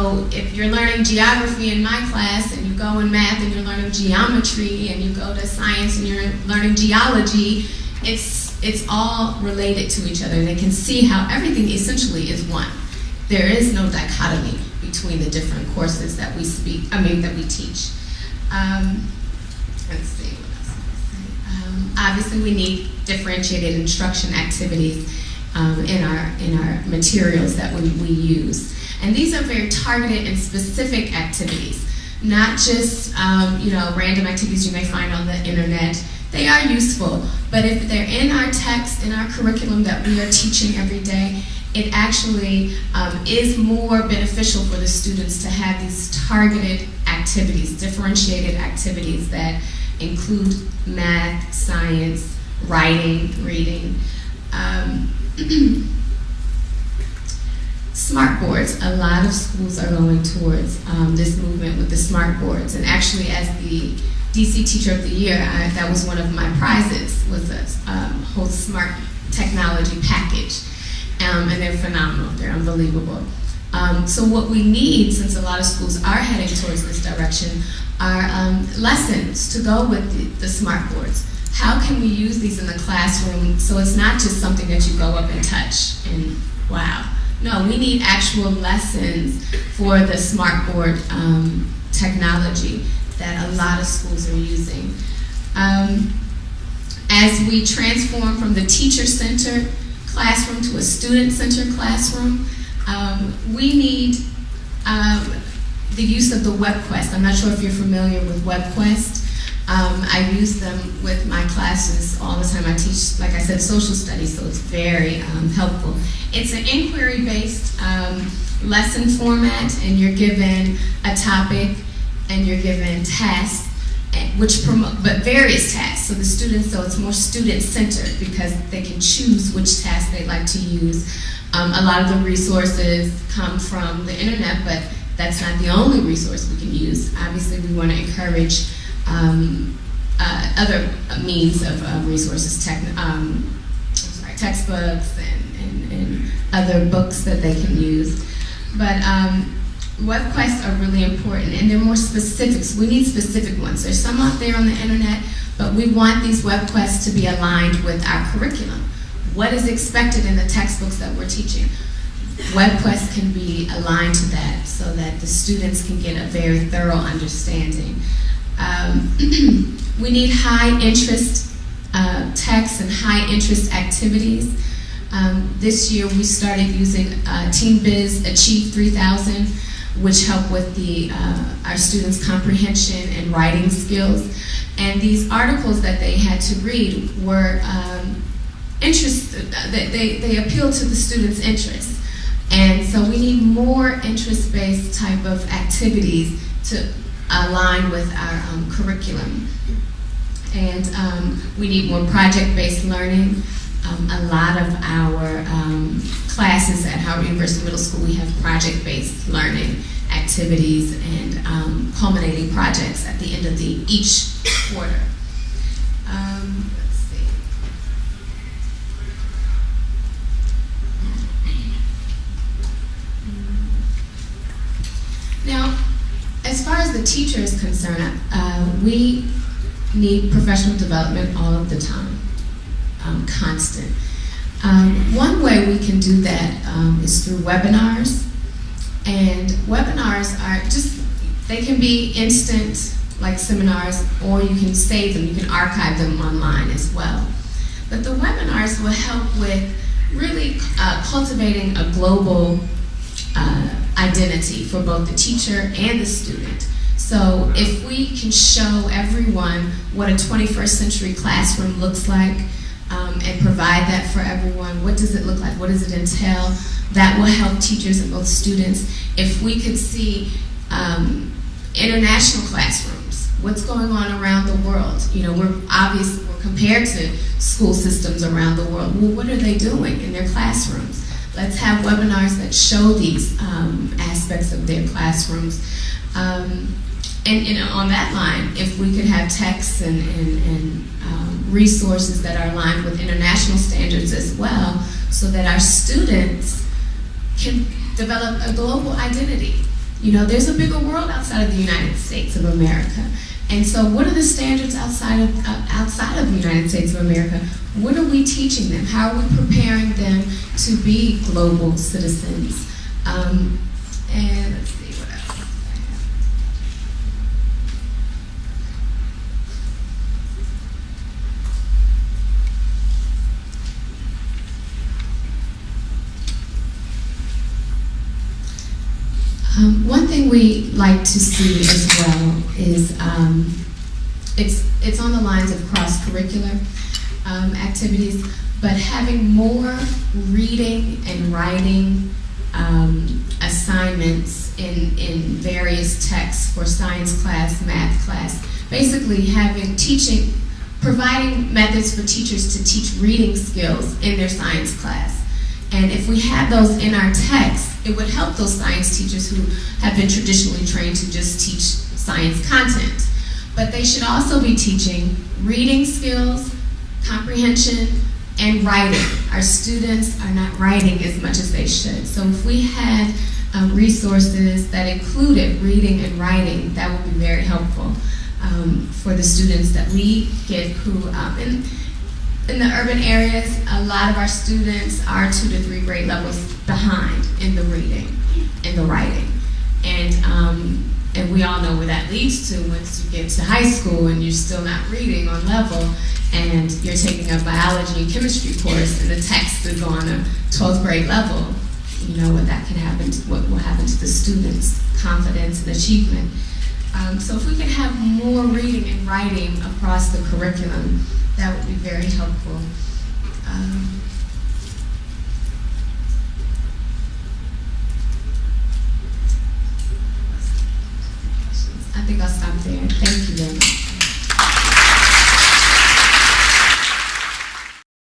So if you're learning geography in my class, and you go in math and you're learning geometry, and you go to science and you're learning geology, it's all related to each other. They can see how everything essentially is one. There is no dichotomy between the different courses that we teach. Let's see, what else can I say? Obviously, we need differentiated instruction activities in our materials that we use. And these are very targeted and specific activities, not just random activities you may find on the internet. They are useful, but if they're in our text, in our curriculum that we are teaching every day, it actually is more beneficial for the students to have these targeted activities, differentiated activities that include math, science, writing, reading. Smart boards. A lot of schools are going towards this movement with the smart boards. And actually, as the DC Teacher of the Year, that was one of my prizes, was a whole smart technology package. And they're phenomenal. They're unbelievable. So what we need, since a lot of schools are heading towards this direction, are lessons to go with the smart boards. How can we use these in the classroom so it's not just something that you go up and touch and wow. No, we need actual lessons for the smart board technology that a lot of schools are using. As we transform from the teacher-centered classroom to a student-centered classroom, we need the use of the WebQuest. I'm not sure if you're familiar with WebQuest. I use them with my classes all the time. I teach, like I said, social studies, so it's very helpful. It's an inquiry-based lesson format, and you're given a topic and you're given tasks, but various tasks. So it's more student-centered because they can choose which task they'd like to use. A lot of the resources come from the internet, but that's not the only resource we can use. Obviously, we want to encourage other means of resources, textbooks and other books that they can use. But WebQuests are really important, and they're more specific. So we need specific ones. There's some out there on the internet, but we want these WebQuests to be aligned with our curriculum. What is expected in the textbooks that we're teaching? WebQuests can be aligned to that so that the students can get a very thorough understanding. We need high interest texts and high interest activities. This year we started using Team Biz Achieve 3000, which help with our students' comprehension and writing skills. And these articles that they had to read were they appeal to the students' interests. And so we need more interest-based type of activities to align with our curriculum. And we need more project-based learning. A lot of our classes at Howard University Middle School, we have project-based learning activities and culminating projects at the end of each quarter. Let's see. Now, as far as the teacher is concerned, we need professional development all of the time, constant. One way we can do that is through webinars. And webinars they can be instant, like seminars, or you can save them, you can archive them online as well. But the webinars will help with really cultivating a global identity for both the teacher and the student. So if we can show everyone what a 21st century classroom looks like and provide that for everyone, what does it look like, what does it entail, that will help teachers and both students. If we could see international classrooms, what's going on around the world. You know, we're compared to school systems around the world. Well, what are they doing in their classrooms? Let's have webinars that show these aspects of their classrooms. And on that line, if we could have texts and resources that are aligned with international standards as well, so that our students can develop a global identity. You know, there's a bigger world outside of the United States of America. And so what are the standards outside of the United States of America? What are we teaching them? How are we preparing them to be global citizens? And let's see what else I have. One thing we like to see as well is it's on the lines of cross-curricular activities, but having more reading and writing assignments in various texts for science class, math class, basically providing methods for teachers to teach reading skills in their science class. And if we had those in our texts, it would help those science teachers who have been traditionally trained to just teach science content. But they should also be teaching reading skills, comprehension, and writing. Our students are not writing as much as they should. So if we had resources that included reading and writing, that would be very helpful for the students that we get who, in the urban areas, a lot of our students are 2 to 3 grade levels behind in the reading and the writing. And we all know where that leads to once you get to high school and you're still not reading on level, and you're taking a biology and chemistry course and the text is on a 12th grade level. You know what that can happen to, what will happen to the students' confidence and achievement. So if we could have more reading and writing across the curriculum, that would be very helpful. I think I'll stop there. Thank you very much.